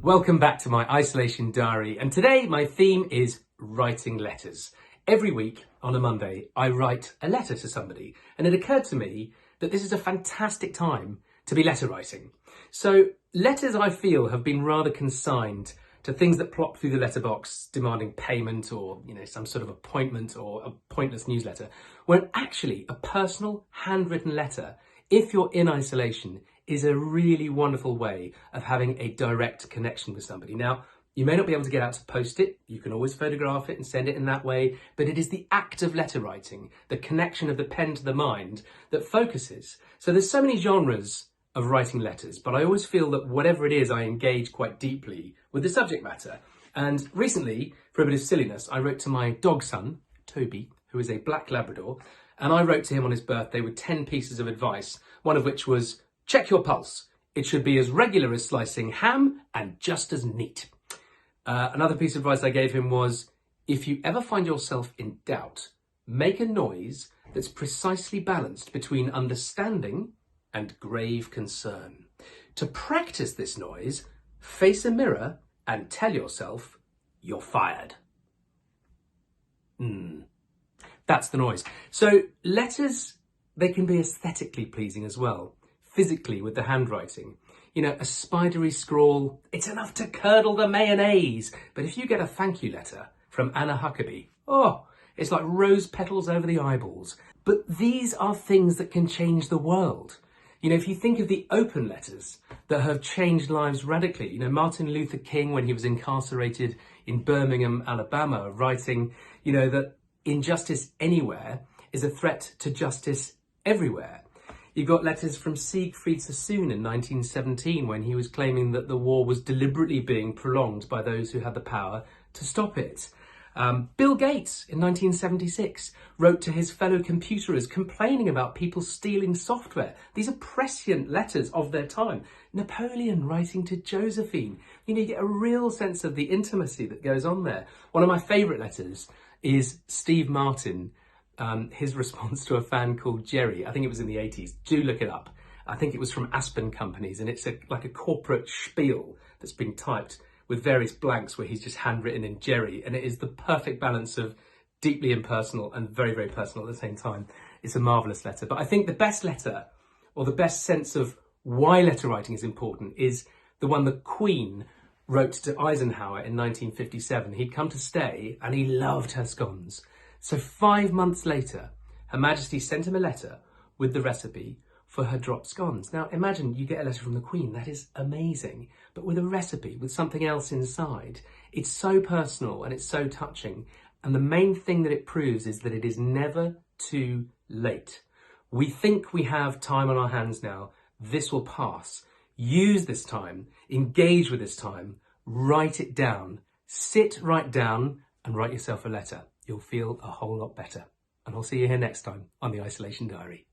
Welcome back to my isolation diary, and today my theme is writing letters. Every week on a Monday I write a letter to somebody, and it occurred to me that this is a fantastic time to be letter writing. So letters, I feel, have been rather consigned to things that plop through the letterbox demanding payment or some sort of appointment or a pointless newsletter, when actually a personal handwritten letter, if you're in isolation, is a really wonderful way of having a direct connection with somebody. Now, you may not be able to get out to post it, you can always photograph it and send it in that way, but it is the act of letter writing, the connection of the pen to the mind, that focuses. So there's so many genres of writing letters, but I always feel that whatever it is, I engage quite deeply with the subject matter. And recently, for a bit of silliness, I wrote to my dog son, Toby, who is a black Labrador, and I wrote to him on his birthday with 10 pieces of advice, one of which was, check your pulse. It should be as regular as slicing ham and just as neat. Another piece of advice I gave him was, if you ever find yourself in doubt, make a noise that's precisely balanced between understanding and grave concern. To practice this noise, face a mirror and tell yourself you're fired. That's the noise. So letters, they can be aesthetically pleasing as well. Physically with the handwriting. A spidery scrawl, it's enough to curdle the mayonnaise. But if you get a thank you letter from Anna Huckabee, it's like rose petals over the eyeballs. But these are things that can change the world. If you think of the open letters that have changed lives radically, Martin Luther King, when he was incarcerated in Birmingham, Alabama, writing, that injustice anywhere is a threat to justice everywhere. You got letters from Siegfried Sassoon in 1917 when he was claiming that the war was deliberately being prolonged by those who had the power to stop it. Bill Gates in 1976 wrote to his fellow computerers complaining about people stealing software. These are prescient letters of their time. Napoleon writing to Josephine. You get a real sense of the intimacy that goes on there. One of my favourite letters is Steve Martin. His response to a fan called Jerry, I think it was in the 80s, do look it up. I think it was from Aspen Companies, and it's like a corporate spiel that's been typed with various blanks where he's just handwritten in Jerry, and it is the perfect balance of deeply impersonal and very, very personal at the same time. It's a marvellous letter. But I think the best letter, or the best sense of why letter writing is important, is the one the Queen wrote to Eisenhower in 1957. He'd come to stay and he loved her scones. So 5 months later, Her Majesty sent him a letter with the recipe for her dropped scones. Now imagine you get a letter from the Queen, that is amazing, but with a recipe, with something else inside. It's so personal and it's so touching. And the main thing that it proves is that it is never too late. We think we have time on our hands now. This will pass. Use this time, engage with this time, write it down, sit right down and write yourself a letter. You'll feel a whole lot better. And I'll see you here next time on the Isolation Diary.